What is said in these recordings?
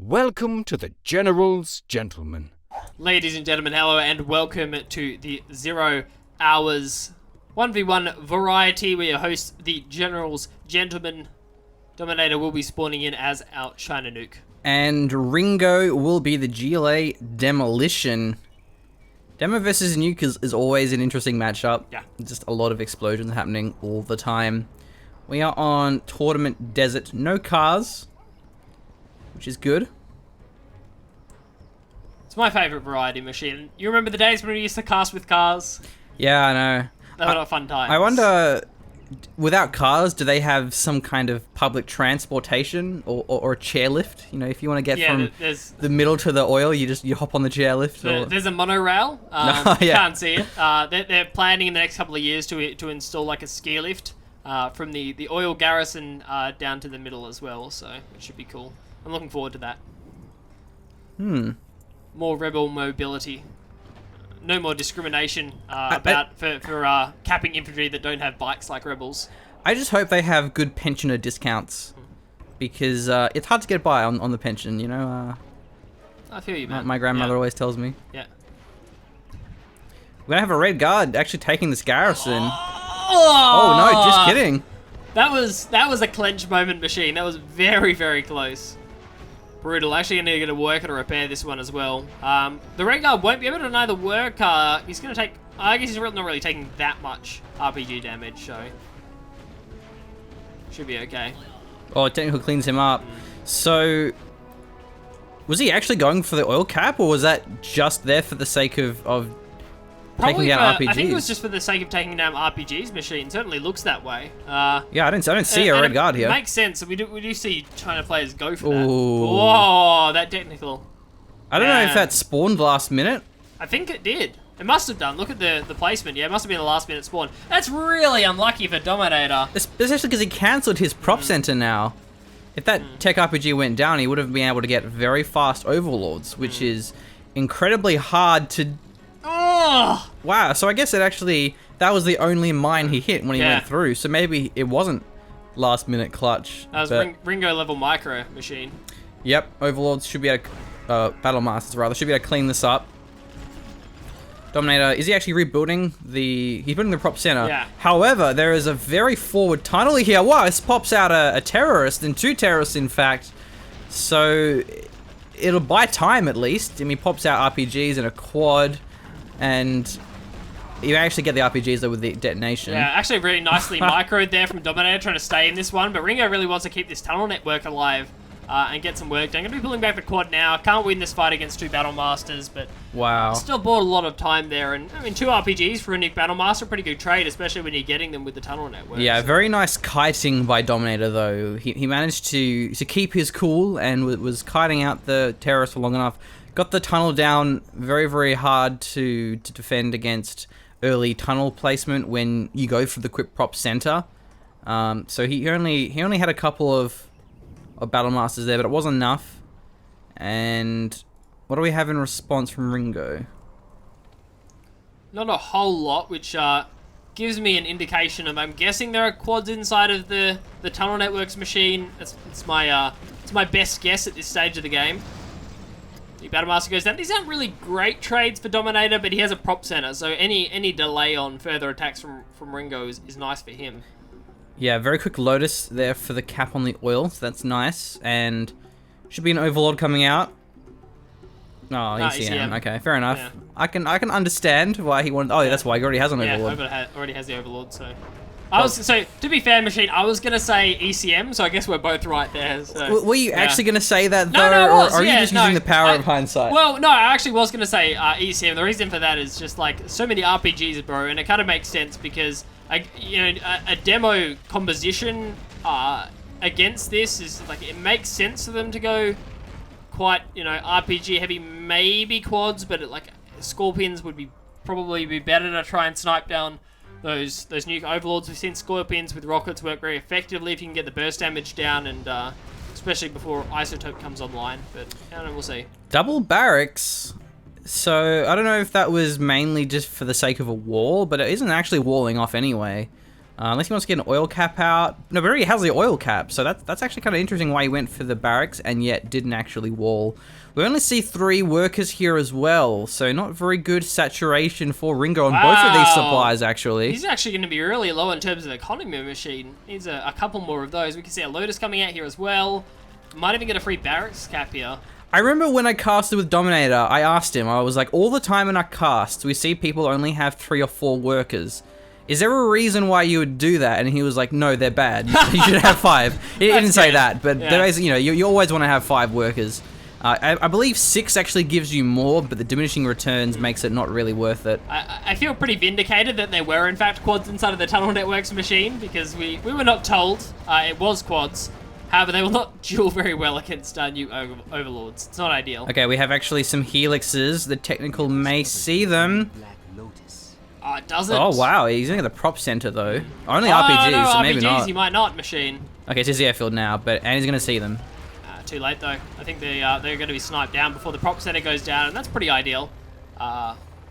Welcome to the General's Gentlemen. Ladies and gentlemen, hello and welcome to the 0 Hours 1v1 variety where your host, the General's Gentleman. Dominator will be spawning in as our China Nuke. And Ringo will be the GLA Demolition. Demo versus Nuke is always an interesting matchup. Yeah. Just a lot of explosions happening all the time. We are on Tournament Desert. No cars, which is good. It's my favourite variety machine. You remember the days when we used to cast with cars? Yeah, I know. They were fun times. I wonder, without cars, do they have some kind of public transportation or a chairlift? You know, if you want to get from the middle to the oil, you hop on the chairlift. There's a monorail. Yeah. Can't see it. They're planning in the next couple of years to install like a ski lift from the oil garrison down to the middle as well. So it should be cool. I'm looking forward to that. More rebel mobility. No more discrimination for capping infantry that don't have bikes like rebels. I just hope they have good pensioner discounts, because it's hard to get by on the pension, you know? I feel you, man. My grandmother always tells me. Yeah. We're gonna have a red guard actually taking this garrison. Oh no, just kidding. That was a clench moment, machine. That was very, very close. Brutal. Actually, going to get a worker to repair this one as well. The red guard won't be able to deny the work. He's going to take... I guess he's not really taking that much RPG damage, so... Should be okay. Oh, technical cleans him up. So... Was he actually going for the oil cap, or was that just there for the sake of taking down RPGs? I think it was just for the sake of taking down RPGs. Machine certainly looks that way. Yeah, I don't see a red guard here. It makes sense. We do see China players go for that. Ooh. Whoa, that technical. I don't know if that spawned last minute. I think it did. It must have done. Look at the placement. Yeah, it must have been the last minute spawn. That's really unlucky for Dominator. Especially because he cancelled his prop center now. If that tech RPG went down, he would have been able to get very fast overlords, which is incredibly hard to... Oh! Wow, so I guess that was the only mine he hit when he went through, so maybe it wasn't last minute clutch. That was Ringo level micro machine. Yep, Overlords should be able to, Battle Masters rather, should be able to clean this up. Dominator, is he actually rebuilding he's building the prop center. Yeah. However, there is a very forward tunnel here. Wow, this pops out a terrorist, and 2 terrorists in fact. So, it'll buy time at least. I mean, he pops out RPGs and a quad. And you actually get the RPGs though with the detonation. Yeah, actually really nicely microed there from Dominator trying to stay in this one. But Ringo really wants to keep this tunnel network alive and get some work done. Going to be pulling back the quad now. Can't win this fight against 2 Battle Masters, but wow, still bought a lot of time there. And I mean, 2 RPGs for a Nuke Battle Master, pretty good trade, especially when you're getting them with the tunnel network. Yeah, so. Very nice kiting by Dominator though. He managed to keep his cool and was kiting out the terrorists for long enough. Got the tunnel down very, very hard to defend against early tunnel placement when you go for the quick prop center. So he only had a couple of Battle Masters there, but it wasn't enough. And what do we have in response from Ringo? Not a whole lot, which gives me an indication of, I'm guessing there are quads inside of the tunnel networks machine. It's my best guess at this stage of the game. The Battle Master goes down. These aren't really great trades for Dominator, but he has a prop center, so any delay on further attacks from Ringo is nice for him. Yeah, very quick Lotus there for the cap on the oil, so that's nice. And should be an Overlord coming out. Oh, ECM. Okay, fair enough. Yeah. I can understand why he wanted... Oh, yeah, that's why he already has an Overlord. Yeah, already has the Overlord, so... So, to be fair, Machine, I was going to say ECM, so I guess we're both right there. So, were you actually going to say that, though? No, or are you just using the power of hindsight? Well, no, I actually was going to say ECM. The reason for that is just, like, so many RPGs, bro, and it kind of makes sense because, a demo composition against this is, like, it makes sense for them to go quite, RPG heavy, maybe quads, but, Scorpions would probably be better to try and snipe down those Nuke Overlords. We've seen Scorpions with rockets work very effectively if you can get the burst damage down, and especially before Isotope comes online. But I don't know, we'll see. Double barracks. So I don't know if that was mainly just for the sake of a wall, but it isn't actually walling off anyway. Unless he wants to get an oil cap out. No, but he already has the oil cap, so that's actually kind of interesting why he went for the barracks and yet didn't actually wall. We only see 3 workers here as well, so not very good saturation for Ringo on both of these supplies, actually. He's actually going to be really low in terms of economy machine. Needs a couple more of those. We can see a Lotus coming out here as well. Might even get a free barracks cap here. I remember when I casted with Dominator, I asked him, I was like, all the time in our casts, we see people only have 3 or 4 workers. Is there a reason why you would do that? And he was like, no, they're bad. You should have 5. He didn't say that, but yeah. You know, you always want to have 5 workers. I believe 6 actually gives you more, but the diminishing returns makes it not really worth it. I feel pretty vindicated that there were in fact quads inside of the Tunnel Networks machine, because we were not told it was quads. However, they will not duel very well against new Overlords. It's not ideal. Okay, we have actually some helixes. The technical may see them. Oh, it doesn't. Oh, wow. He's in the prop center, though. Only RPGs, no, so maybe RPGs, not. he might not, machine. Okay, it's his airfield now, and he's going to see them. Too late, though. I think they're going to be sniped down before the prop center goes down, and that's pretty ideal.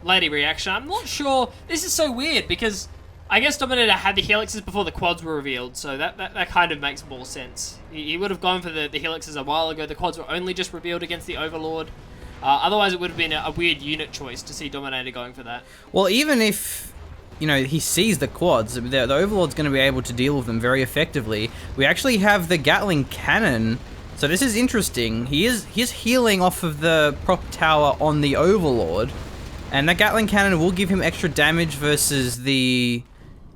Lady reaction. I'm not sure. This is so weird, because I guess Dominator had the helixes before the quads were revealed, so that kind of makes more sense. He would have gone for the helixes a while ago. The quads were only just revealed against the Overlord. Otherwise, it would have been a weird unit choice to see Dominator going for that. Well, even if, you know, he sees the quads, the Overlord's going to be able to deal with them very effectively. We actually have the Gatling cannon, so this is interesting. He's healing off of the prop tower on the Overlord, and that Gatling cannon will give him extra damage versus the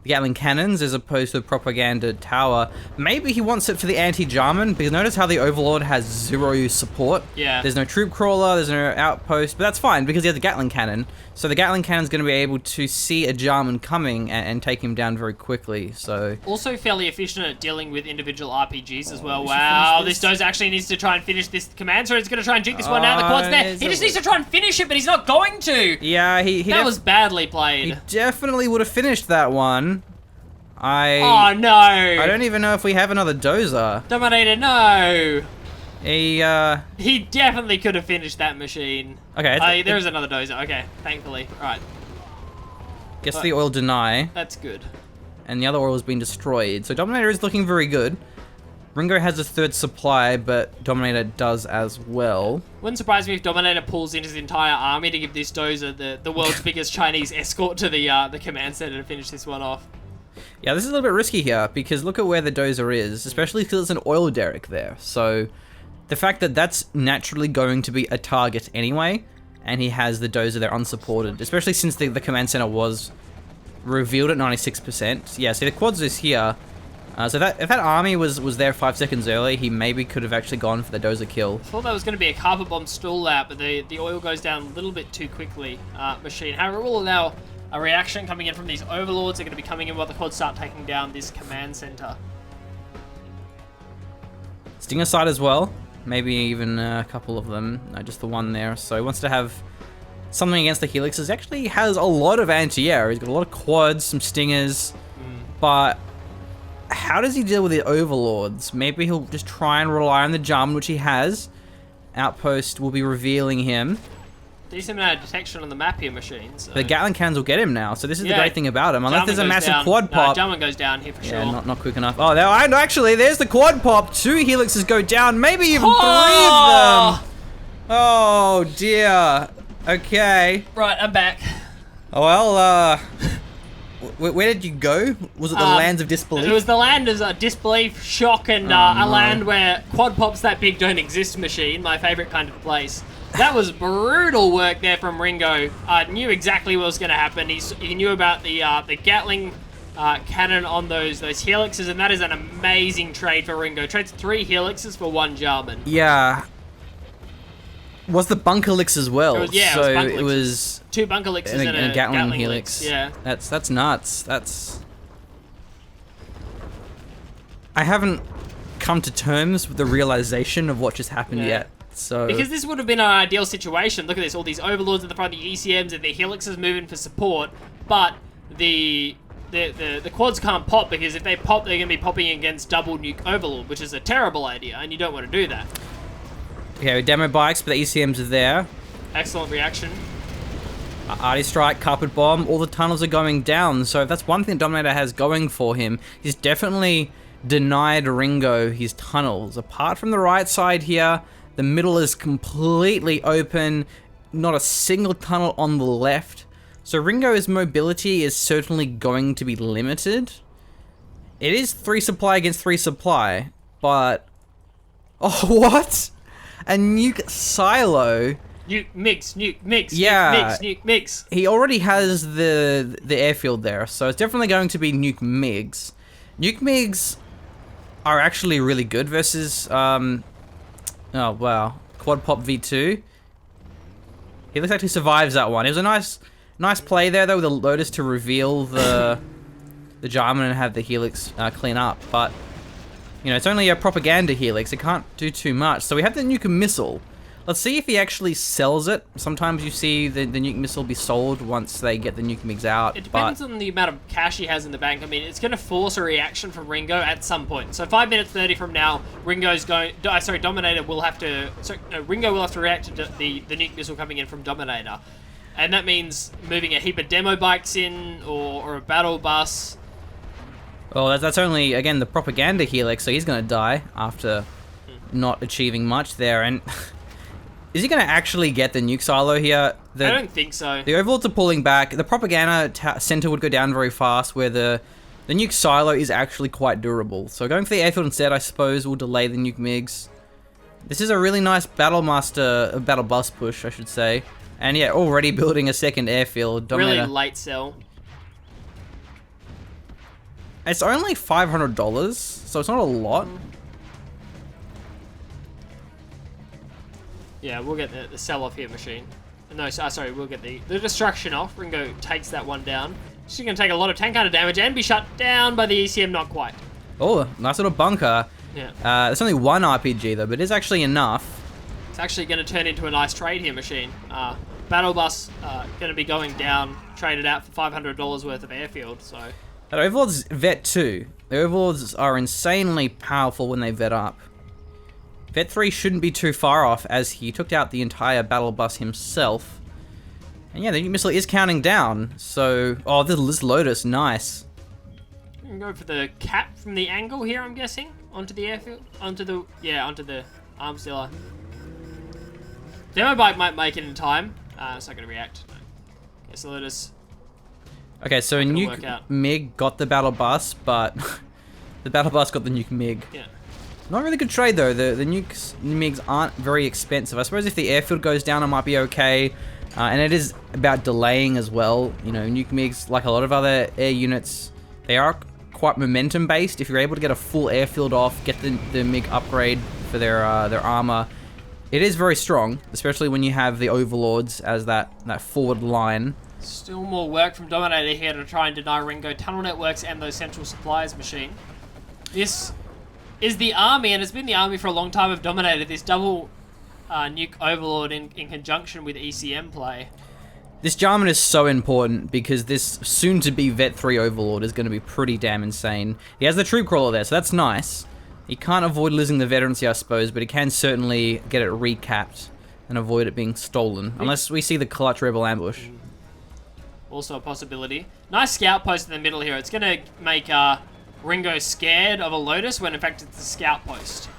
Gatling cannons as opposed to the propaganda tower. Maybe he wants it for the anti-Jarman, because notice how the Overlord has 0 support. Yeah. There's no troop crawler, there's no outpost, but that's fine because he has the Gatling cannon. So the Gatling cannon's going to be able to see a Jarman coming and take him down very quickly. So also fairly efficient at dealing with individual RPGs as well. Wow, this Doze actually needs to try and finish this command, so he's going to try and juke this one out. The quad's there. He just needs to try and finish it, but he's not going to. Yeah, that was badly played. He definitely would have finished that one. Oh no! I don't even know if we have another Dozer. Dominator, no! He definitely could have finished that machine. Okay. There is another Dozer. Okay, thankfully. Alright. Guess the oil deny. That's good. And the other oil has been destroyed. So Dominator is looking very good. Ringo has a 3rd supply, but Dominator does as well. Wouldn't surprise me if Dominator pulls in his entire army to give this Dozer the world's biggest Chinese escort to the command center to finish this one off. Yeah, this is a little bit risky here, because look at where the Dozer is, especially because there's an oil derrick there. So the fact that that's naturally going to be a target anyway, and he has the Dozer there unsupported, especially since the command center was revealed at 96%. Yeah, see the quads is here. So if that army was there 5 seconds early, he maybe could have actually gone for the Dozer kill. I thought that was going to be a carpet bomb stall out, but the oil goes down a little bit too quickly, machine. However, it will allow a reaction coming in from these Overlords. Are going to be coming in while the quads start taking down this command center. Stinger side as well. Maybe even a couple of them. No, just the one there. So he wants to have something against the helixes. Actually has a lot of anti-air. He's got a lot of quads, some stingers. But how does he deal with the Overlords? Maybe he'll just try and rely on the Jarman, which he has. Outpost will be revealing him. Decent amount of detection on the map here, machine. So. The Gatling cannons will get him now, so this is the great thing about him. Unless there's a massive quad pop. Jarman goes down here for sure. Yeah, not quick enough. Oh, actually, there's the quad pop. 2 helixes go down, maybe even 3 of them. Oh, dear. Okay. Right, I'm back. Oh, well, where did you go? Was it the lands of disbelief? It was the land of disbelief, shock, and a land where quad pops that big don't exist machine, my favourite kind of place. That was brutal work there from Ringo. Knew exactly what was going to happen. He knew about the Gatling cannon on those helixes, and that is an amazing trade for Ringo. Trades 3 helixes for 1 Jarman. Yeah. Was the bunkerlix as well? It was 2 bunkerlixes and a Gatling helix. Yeah. That's nuts. I haven't come to terms with the realization of what just happened yet. So because this would have been an ideal situation. Look at this, all these Overlords at the front, the ECMs and the helixes moving for support, but the quads can't pop, because if they pop, they're going to be popping against double nuke Overlord, which is a terrible idea, and you don't want to do that. Okay, demo bikes, but the ECMs are there. Excellent reaction. Arty Strike, Carpet Bomb, all the tunnels are going down. So if that's one thing Dominator has going for him, he's definitely denied Ringo his tunnels. Apart from the right side here, the middle is completely open. Not a single tunnel on the left. So Ringo's mobility is certainly going to be limited. It is 3 supply against 3 supply, but... Oh, what? A Nuke silo? Nuke mix, nuke mix, yeah, nuke mix. He already has the airfield there, so it's definitely going to be Nuke MiGs. Nuke MiGs are actually really good versus, oh wow, Quad Pop V2. He looks like he survives that one. It was a nice play there though with the Lotus to reveal the Jarman and have the Helix clean up, but you know, it's only a propaganda Helix, it can't do too much. So we have the Nuke Missile. Let's see if he actually sells it. Sometimes you see the Nuke Missile be sold once they get the Nuke MiGs out. It depends on the amount of cash he has in the bank. I mean, it's going to force a reaction from Ringo at some point. So 5 minutes 30 from now, Dominator will have to... Ringo will have to react to the Nuke Missile coming in from Dominator. And that means moving a heap of demo bikes in, or a battle bus. Well, that's only, again, the propaganda Helix, so he's going to die after not achieving much there. And is he going to actually get the Nuke silo here? I don't think so. The Overlords are pulling back. The propaganda center would go down very fast, where the Nuke silo is actually quite durable. So going for the airfield instead, I suppose, will delay the Nuke MiGs. This is a really nice battle bus push, I should say. And yeah, already building a second airfield. Dominator. Really late sell. It's only $500, so it's not a lot. Yeah, we'll get the sell-off here machine. No, sorry, we'll get the destruction off. Ringo takes that one down. She's going to take a lot of tank hunter damage and be shut down by the ECM, not quite. Oh, nice little bunker. Yeah. It's only 1 RPG though, but it is actually enough. It's actually going to turn into a nice trade here, machine. Battle bus going to be going down, traded out for $500 worth of airfield, so... That Overlord's vet 2. The Overlords are insanely powerful when they vet up. Vet 3 shouldn't be too far off, as he took out the entire battle bus himself. And yeah, the Nuke Missile is counting down, so... Oh, this Lotus, nice. We can go for the cap from the angle here, I'm guessing. Onto the airfield? Onto the arms dealer. Demo bike might make it in time. It's not going to react. No. Guess the Lotus... Okay, so Nuke MiG got the battle bus, but the battle bus got the Nuke MiG. Yeah. Not a really good trade though. The Nukes MiGs aren't very expensive. I suppose if the airfield goes down, it might be okay. And it is about delaying as well. You know, Nuke MiGs, like a lot of other air units, they are quite momentum based. If you're able to get a full airfield off, get the MiG upgrade for their armor, it is very strong, especially when you have the Overlords as that forward line. Still more work from Dominator here to try and deny Ringo tunnel networks and those central supplies machine. This is the army, and it's been the army for a long time of Dominator, this double Nuke Overlord in conjunction with ECM play. This Jarman is so important because this soon-to-be Vet 3 Overlord is going to be pretty damn insane. He has the Troop Crawler there, so that's nice. He can't avoid losing the veterancy, I suppose, but he can certainly get it recapped and avoid it being stolen, unless we see the clutch Rebel ambush. Also a possibility. Nice scout post in the middle here. It's going to make Ringo scared of a Lotus when in fact it's a scout post.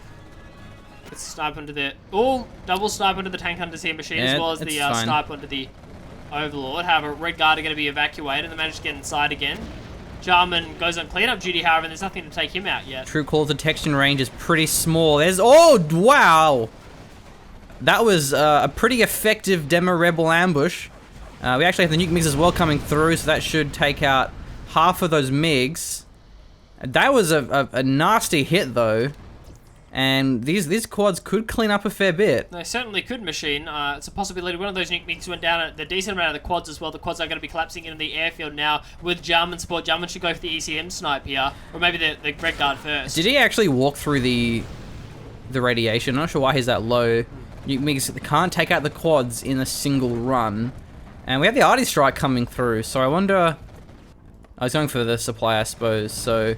Let's snipe onto the... Oh, double snipe onto the tank hunters here machine, as well as the snipe onto the Overlord. However, Red Guard are going to be evacuated and they manage to get inside again. Jarman goes on cleanup duty, however, and there's nothing to take him out yet. True call detection range is pretty small. There's... Oh, wow! That was a pretty effective Demo Rebel ambush. We actually have the Nuke MiGs as well coming through, so that should take out half of those MiGs. That was a nasty hit, though. And these quads could clean up a fair bit. They certainly could, machine. It's a possibility one of those Nuke MiGs went down at the decent amount of the quads as well. The quads are going to be collapsing into the airfield now with Jarman support. Jarman should go for the ECM snipe here. Or maybe the Red Guard first. Did he actually walk through the radiation? I'm not sure why he's that low. Nuke MiGs can't take out the quads in a single run. And we have the Arty Strike coming through, so I wonder... I was going for the supply, I suppose, so...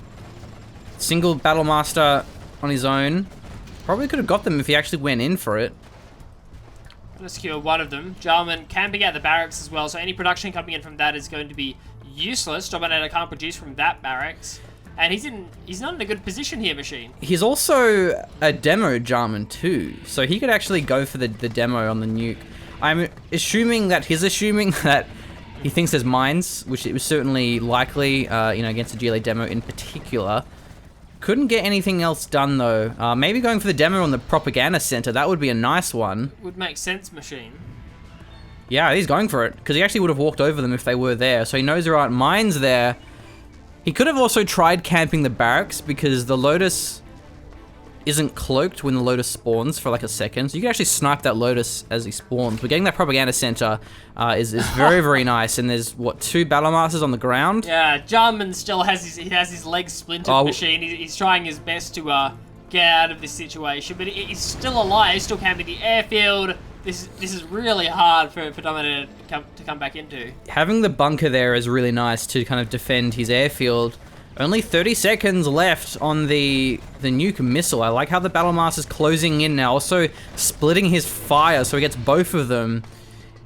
Single Battle Master on his own. Probably could have got them if he actually went in for it. Gonna secure one of them. Jarman camping out the barracks as well, so any production coming in from that is going to be useless. Dominator can't produce from that barracks. And he's not in a good position here, Machine. He's also a demo Jarman too, so he could actually go for the demo on the nuke. I'm assuming that he's assuming that he thinks there's mines, which it was certainly likely, against the GLA demo in particular. Couldn't get anything else done though. Maybe going for the demo on the propaganda center, that would be a nice one. Would make sense, Machine. Yeah, he's going for it, because he actually would have walked over them if they were there, so he knows there aren't mines there. He could have also tried camping the barracks, because the Lotus isn't cloaked when the Lotus spawns for like a second, so you can actually snipe that Lotus as he spawns. But getting that propaganda center is very, very nice, and there's, what, 2 Battle Masters on the ground? Yeah, Jarman still has his legs splintered, Machine. He's trying his best to get out of this situation, but he's still alive. He's still camping the airfield. This is really hard for Dominator to come back into. Having the bunker there is really nice to kind of defend his airfield. Only 30 seconds left on the nuke missile. I like how the Battle Master's closing in now, also splitting his fire so he gets both of them.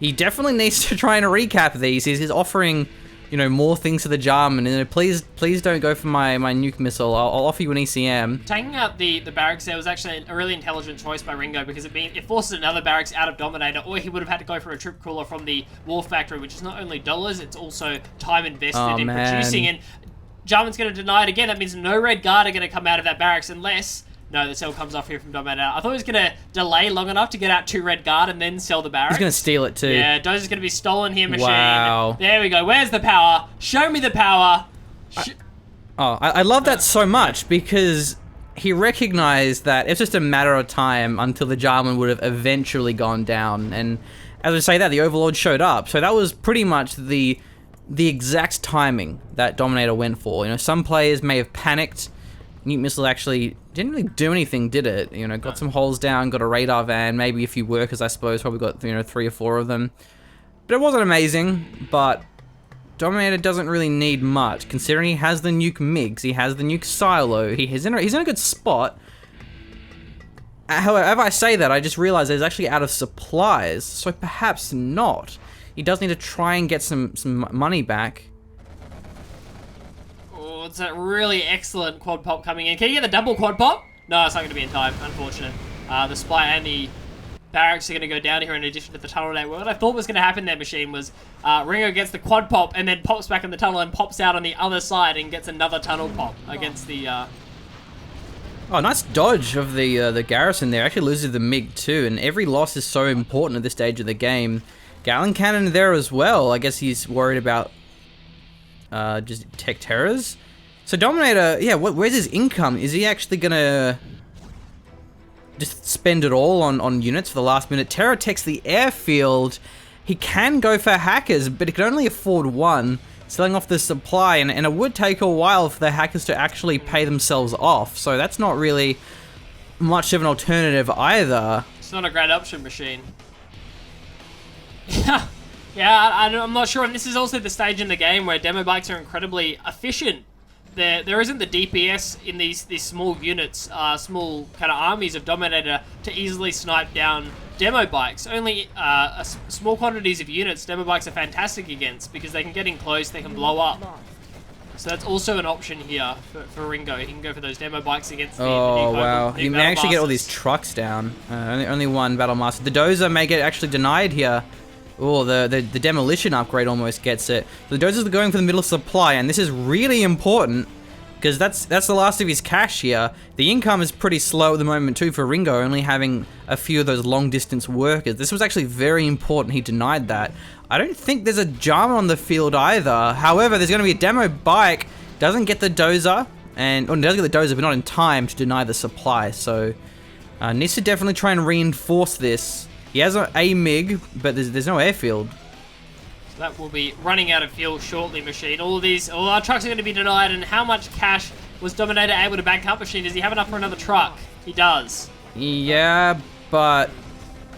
He definitely needs to try and recap these. He's offering, more things to the Jarman. And please don't go for my nuke missile. I'll offer you an ECM. Taking out the barracks there was actually a really intelligent choice by Ringo, because it forces another barracks out of Dominator, or he would have had to go for a trip crawler from the War Factory, which is not only dollars, it's also time invested in producing. And Jarman's going to deny it again. That means no Red Guard are going to come out of that barracks unless... No, the cell comes off here from Dominator. I thought he was going to delay long enough to get out 2 Red Guard and then sell the barracks. He's going to steal it too. Yeah, Dozer's going to be stolen here, Machine. Wow. There we go. Where's the power? Show me the power. I love that so much, because he recognized that it's just a matter of time until the Jarman would have eventually gone down. And as I say that, the Overlord showed up. So that was pretty much the exact timing that Dominator went for. Some players may have panicked. Nuke missile actually didn't really do anything, did it? Got some holes down, got a radar van, maybe a few workers, I suppose. Probably got 3 or 4 of them. But it wasn't amazing. But Dominator doesn't really need much, considering he has the nuke MiGs, he has the nuke silo. He's in a good spot. However, as I say that, I just realized he's actually out of supplies, so perhaps not. He does need to try and get some money back. Oh, it's a really excellent quad pop coming in. Can you get the double quad pop? No, it's not going to be in time, unfortunate. The spy and the barracks are going to go down here in addition to the tunnel network. What I thought was going to happen there, Machine, was Ringo gets the quad pop and then pops back in the tunnel and pops out on the other side and gets another tunnel pop against the... Oh, nice dodge of the garrison there. Actually loses the MiG too, and every loss is so important at this stage of the game. Gallon cannon there as well. I guess he's worried about just tech terrors. So Dominator, yeah, where's his income? Is he actually gonna just spend it all on units for the last minute? Terror techs the airfield. He can go for hackers, but he can only afford 1. Selling off the supply, and it would take a while for the hackers to actually pay themselves off. So that's not really much of an alternative either. It's not a great option, Machine. Yeah, I'm not sure. And this is also the stage in the game where demo bikes are incredibly efficient. There isn't the DPS in these small units, small kind of armies of Dominator to easily snipe down demo bikes. Only small quantities of units demo bikes are fantastic against, because they can get in close, they can blow up. So that's also an option here for Ringo. He can go for those demo bikes against the wow. He You may actually get all these trucks down. Only 1 Battle Master. The Dozer may get actually denied here. Oh, the demolition upgrade almost gets it. The Dozers are going for the middle supply, and this is really important, because that's the last of his cash here. The income is pretty slow at the moment too for Ringo, only having a few of those long distance workers. This was actually very important. He denied that. I don't think there's a Jarman on the field either. However, there's going to be a demo bike. Doesn't get the Dozer, does get the Dozer, but not in time to deny the supply. So needs to definitely try and reinforce this. He has a MiG, but there's no airfield. So that will be running out of fuel shortly, Machine. All our trucks are going to be denied, and how much cash was Dominator able to bank up, Machine? Does he have enough for another truck? He does. Yeah, but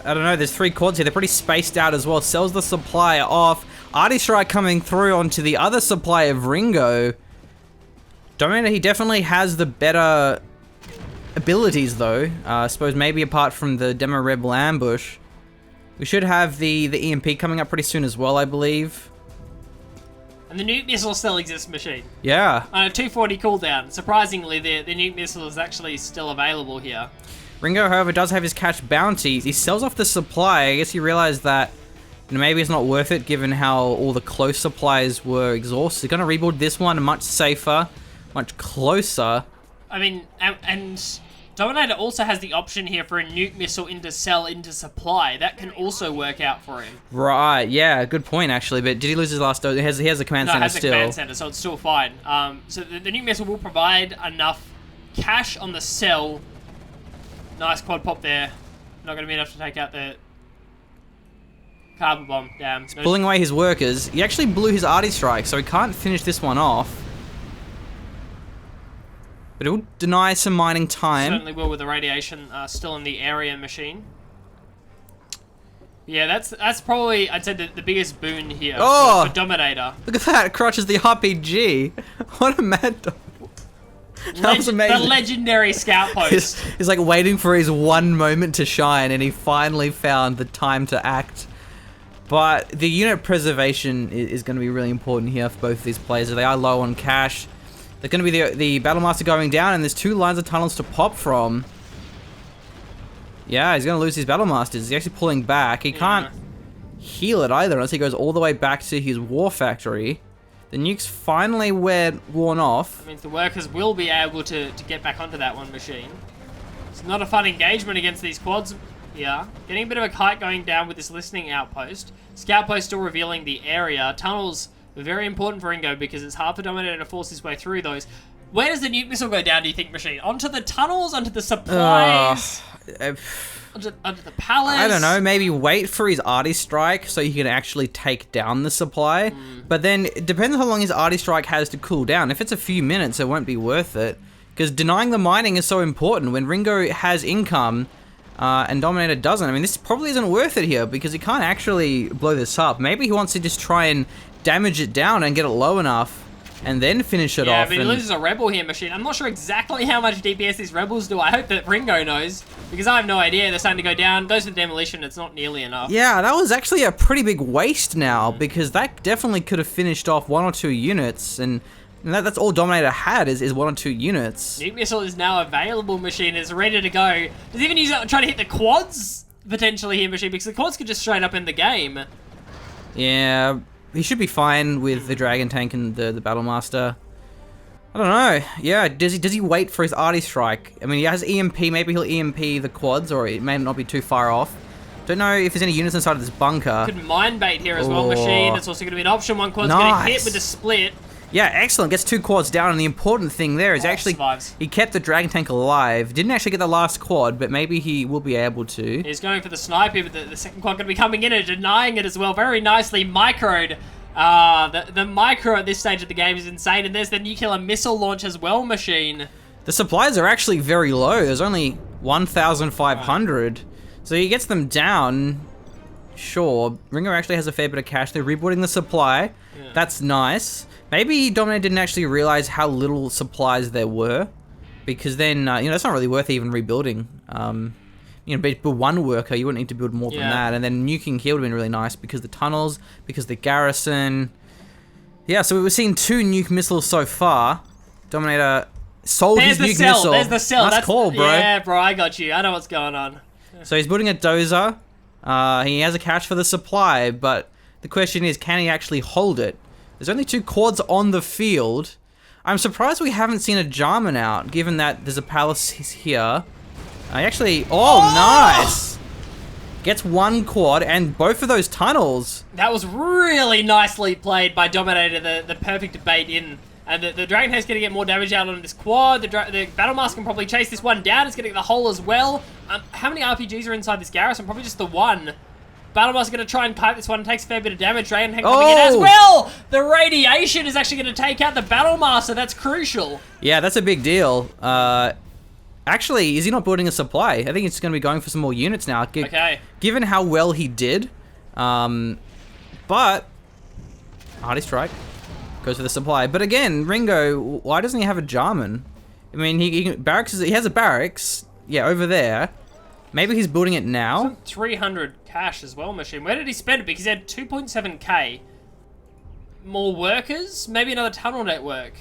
I don't know. There's 3 quads here. They're pretty spaced out as well. Sells the supply off. Arty Strike coming through onto the other supply of Ringo. Dominator, he definitely has the better abilities though. I suppose maybe apart from the Demo Rebel ambush. We should have the EMP coming up pretty soon as well, I believe. And the nuke missile still exists, Machine. Yeah. On a 240 cooldown. Surprisingly, the nuke missile is actually still available here. Ringo, however, does have his catch bounty. He sells off the supply. I guess he realized that maybe it's not worth it given how all the close supplies were exhausted. He's going to rebuild this one much safer, much closer. I mean, and Dominator also has the option here for a nuke missile into cell into supply. That can also work out for him. Right, yeah, good point actually. But did he lose his last dose? He has a command center still. No, it has a command center, so it's still fine. So the nuke missile will provide enough cash on the cell. Nice quad pop there. Not going to be enough to take out the carbon bomb. Damn. He's pulling away his workers. He actually blew his arty strike, so he can't finish this one off. But it will deny some mining time. Certainly will with the radiation still in the area, Machine. Yeah, that's probably, I'd say, the biggest boon here for Dominator. Look at that, it crushes the RPG. What a mad dog. That was amazing. The legendary scout post. He's like waiting for his one moment to shine, and he finally found the time to act. But the unit preservation is going to be really important here for both of these players. They are low on cash. They're going to be the Battlemaster going down, and there's 2 lines of tunnels to pop from. Yeah, he's going to lose his Battlemasters. He's actually pulling back. He can't heal it either unless he goes all the way back to his war factory. The nuke's finally worn off. That means the workers will be able to get back onto that one, Machine. It's not a fun engagement against these quads here. Getting a bit of a kite going down with this listening outpost. Scout post still revealing the area. Tunnels are very important for Ringo because it's hard for Dominator to force his way through those. Where does the nuke missile go down, do you think, Machine? Onto the tunnels? Onto the supplies? Onto the palace? I don't know, maybe wait for his arty strike so he can actually take down the supply. But then it depends on how long his arty strike has to cool down. If it's a few minutes, it won't be worth it. Because denying the mining is so important. When Ringo has income and Dominator doesn't, I mean, this probably isn't worth it here because he can't actually blow this up. Maybe he wants to just try and damage it down and get it low enough and then finish it off. Yeah, but he loses a rebel here, Machine. I'm not sure exactly how much DPS these rebels do. I hope that Ringo knows, because I have no idea. They're starting to go down. Goes for demolition. It's not nearly enough. Yeah, that was actually a pretty big waste now, because that definitely could have finished off 1 or 2 units, and that's all Dominator had is 1 or 2 units. Nuke missile is now available, Machine. It's ready to go. Does he even use it trying to hit the quads, potentially, here, Machine? Because the quads could just straight up end the game. Yeah, he should be fine with the Dragon Tank and the Battlemaster. I don't know. Yeah, does he wait for his arty strike? I mean, he has EMP. Maybe he'll EMP the quads, or it may not be too far off. Don't know if there's any units inside of this bunker. Could mine bait here as well, Machine. It's also going to be an option. One quad's going to hit with the split. Yeah, excellent. Gets 2 quads down, and the important thing there is actually survives. He kept the Dragon Tank alive. Didn't actually get the last quad, but maybe he will be able to. He's going for the sniper, but the second quad going to be coming in and denying it as well. Very nicely microed. The micro at this stage of the game is insane, and there's the nuclear missile launch as well, Machine. The supplies are actually very low. There's only 1,500. So he gets them down. Sure, Ringo actually has a fair bit of cash. They're rebooting the supply. Yeah. That's nice. Maybe Dominator didn't actually realize how little supplies there were, because then, it's not really worth even rebuilding. But 1 worker, you wouldn't need to build more than that. And then nuking here would have been really nice because the tunnels, because the garrison. Yeah, so we've seen 2 nuke missiles so far. Dominator sold his nuke missile. There's the cell. That's cool, bro. Yeah, bro, I got you. I know what's going on. So he's building a dozer. He has a cache for the supply, but the question is, can he actually hold it? There's only 2 quads on the field. I'm surprised we haven't seen a Jarman out, given that there's a palace here. Nice! Gets 1 quad and both of those tunnels. That was really nicely played by Dominator, the perfect bait in. And the Dragon Tank's going to get more damage out on this quad. The Battlemaster can probably chase this one down. It's going to get the hole as well. How many RPGs are inside this garrison? Probably just the 1. Battlemaster's going to try and kite this one. It takes a fair bit of damage. Dragon Tank coming in as well. The radiation is actually going to take out the Battlemaster. That's crucial. Yeah, that's a big deal. Actually, is he not building a supply? I think it's going to be going for some more units now. Okay. Given how well he did. But arty strike goes for the supply. But again, Ringo, why doesn't he have a Jarman? I mean, he has a barracks. Yeah, over there. Maybe he's building it now? 300 cash as well, Machine. Where did he spend it? Because he had 2.7k. More workers? Maybe another tunnel network.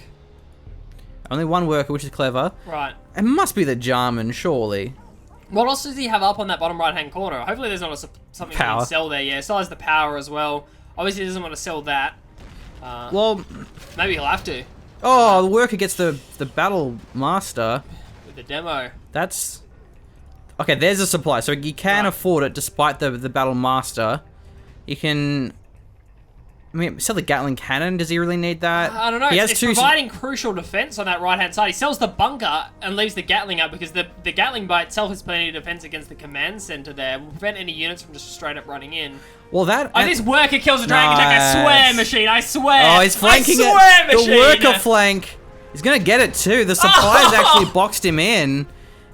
Only one worker, which is clever. Right. It must be the Jarman, surely. What else does he have up on that bottom right-hand corner? Hopefully there's not something he can sell there. Yeah, still has the power as well. Obviously he doesn't want to sell that. Well... Maybe he'll have to. Oh, the worker gets the Battle Master. With the demo. That's... Okay, there's a supply. So you can afford it despite the Battle Master. You can... I mean, sell the Gatling Cannon. Does he really need that? I don't know. He has it's two providing crucial defense on that right-hand side. He sells the bunker and leaves the Gatling up because the Gatling by itself has plenty of defense against the command center there. Will prevent any units from just straight up running in. Well, that... Oh, this worker kills the Dragon Tech. I swear, Machine. I swear. Oh, he's flanking I swear, it. Machine. The worker flank. He's going to get it too. The supplies actually boxed him in.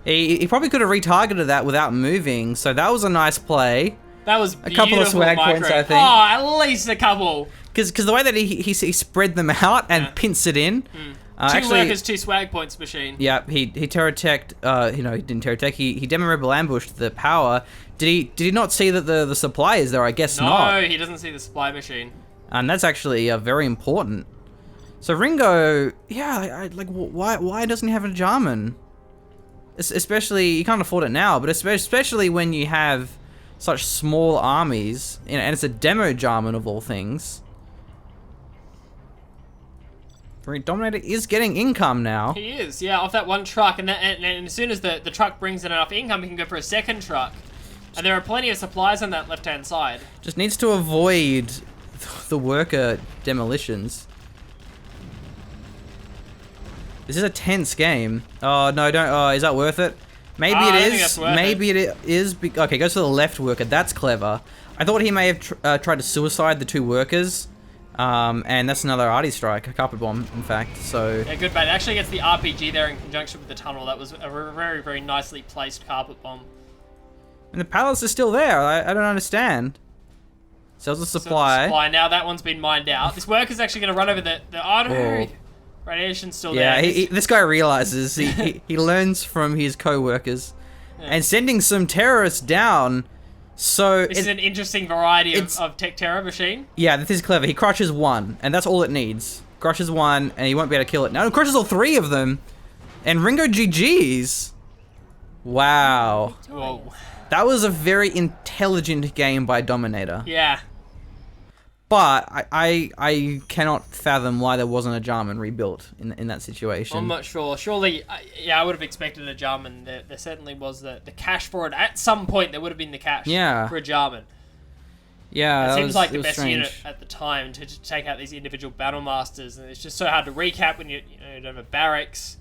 He probably could have retargeted that without moving. So that was a nice play. That was a couple of swag micro. points, I think. Oh, at least a couple. Because the way that he spread them out and pinched it in. Two workers, 2 swag points, Machine. Yeah, he terror-teched, he didn't terror-tech, he demo rebel ambushed the power. Did he not see that the supply is there? I guess not. No, he doesn't see the supply machine. And that's actually very important. So Ringo, yeah, like why doesn't he have a Jarman? Especially, you can't afford it now, but especially when you have such small armies, and it's a demo Jarman of all things. Dominator is getting income now. He is, yeah, off that one truck, and as soon as the truck brings in enough income, he can go for a second truck. And there are plenty of supplies on that left-hand side. Just needs to avoid the worker demolitions. This is a tense game. Oh, no, don't... Oh, is that worth it? Maybe it is. I think that's worth Maybe it is. Okay, goes to the left worker. That's clever. I thought he may have tried to suicide the 2 workers. And that's another arty strike, a carpet bomb, in fact, so... Yeah, good, but it actually gets the RPG there in conjunction with the tunnel. That was a very, very nicely placed carpet bomb. And the palace is still there. I don't understand. Sells the supply. Now that one's been mined out. This worker's actually going to run over the oh no! Radiation's still there. Yeah, this guy realizes, he learns from his co-workers. Yeah. And sending some terrorists down... So this is an interesting variety of tech terror machine. Yeah, this is clever. He crushes 1, and that's all it needs. Crushes 1, and he won't be able to kill it. Now he crushes all 3 of them, and Ringo GG's. Wow. Whoa. That was a very intelligent game by Dominator. Yeah. But I cannot fathom why there wasn't a Jarman rebuilt in that situation. I'm not sure. Surely, I would have expected a Jarman. There certainly was the cash for it. At some point, there would have been the cash for a Jarman. Yeah, it seems like the best unit at the time to take out these individual battle masters, and it's just so hard to recap when you don't have barracks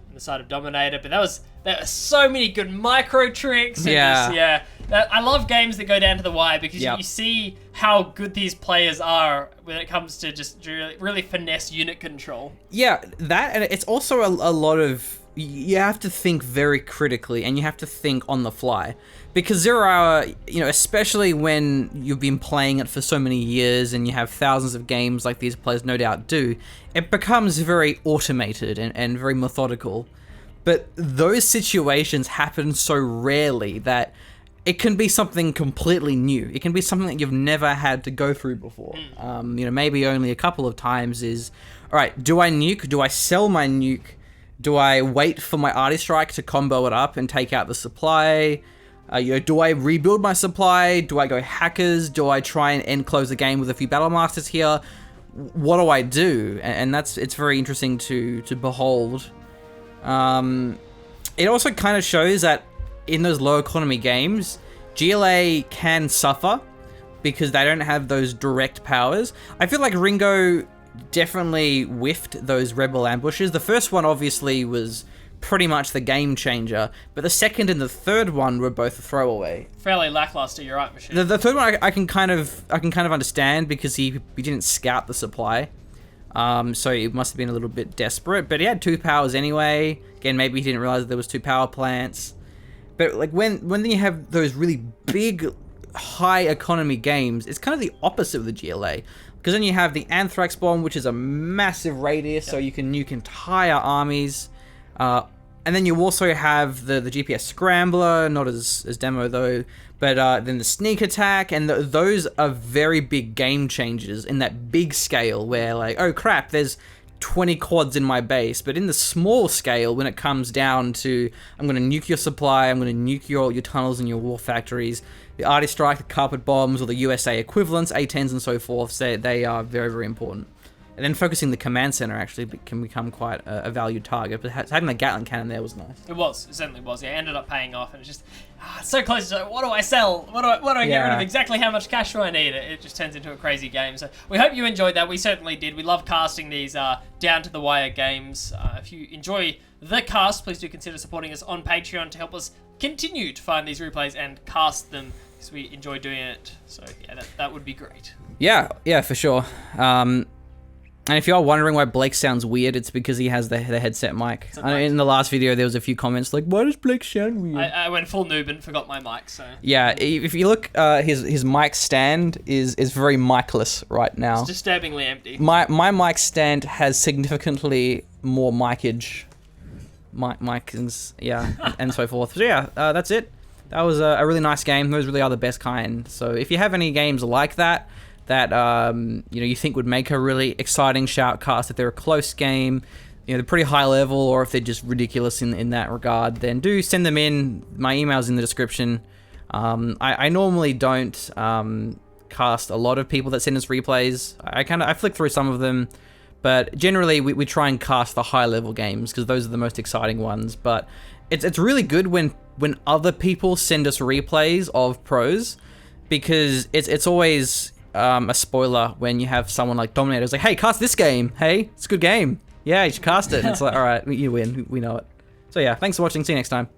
on the side of Dominator. But there are so many good micro tricks. And I love games that go down to the wire because you see how good these players are when it comes to just really finesse unit control. Yeah, that, and it's also a lot of... You have to think very critically, and you have to think on the fly. Because there are, especially when you've been playing it for so many years and you have thousands of games like these players no doubt do, it becomes very automated and very methodical. But those situations happen so rarely that it can be something completely new. It can be something that you've never had to go through before. Maybe only a couple of times is, all right, do I nuke? Do I sell my nuke? Do I wait for my arty strike to combo it up and take out the supply? Do I rebuild my supply? Do I go hackers? Do I try and close the game with a few battle masters here? What do I do? And it's very interesting to behold. It also kind of shows that in those low economy games, GLA can suffer because they don't have those direct powers. I feel like Ringo definitely whiffed those rebel ambushes. The first one obviously was pretty much the game changer, but the second and the third one were both a throwaway. Fairly lackluster, you're right, Machine. The third one I can kind of understand because he didn't scout the supply. So he must have been a little bit desperate, but he had 2 powers anyway. Again, maybe he didn't realize there was 2 power plants. But like when you have those really big, high economy games, it's kind of the opposite of the GLA. Because then you have the Anthrax Bomb, which is a massive radius, so you can nuke entire armies. And then you also have the GPS Scrambler, not as demo though, but then the Sneak Attack, and those are very big game changers in that big scale where like, oh crap, there's 20 quads in my base. But in the small scale, when it comes down to, I'm going to nuke your supply, I'm going to nuke your tunnels and your war factories, the Artist Strike, the Carpet Bombs, or the USA equivalents, A-10s and so forth, they are very, very important. And then focusing the command center actually can become quite a valued target. But having the Gatling cannon there was nice. It certainly was. Yeah, it ended up paying off, and it's just so close to what do I sell? What do I get rid of? Exactly how much cash do I need? It just turns into a crazy game. So we hope you enjoyed that. We certainly did. We love casting these down to the wire games. If you enjoy the cast, please do consider supporting us on Patreon to help us continue to find these replays and cast them, because we enjoy doing it. So yeah, that would be great. Yeah, for sure. And if you are wondering why Blake sounds weird, it's because he has the headset mic. In the last video, there was a few comments like, why does Blake sound weird? I went full noob and forgot my mic, so... Yeah, if you look, his mic stand is very mic-less right now. It's disturbingly empty. My mic stand has significantly more micage. Mics, yeah, and so forth. So yeah, that's it. That was a really nice game. Those really are the best kind. So if you have any games like that you think would make a really exciting shoutcast, if they're a close game, they're pretty high level, or if they're just ridiculous in that regard, then do send them in. My email's in the description. I normally don't cast a lot of people that send us replays. I flick through some of them, but generally we try and cast the high level games because those are the most exciting ones. But it's really good when other people send us replays of pros, because it's always a spoiler when you have someone like Dominator who's like, hey, cast this game. Hey, it's a good game. Yeah, you should cast it. And it's like, all right, you win. We know it. So yeah, thanks for watching. See you next time.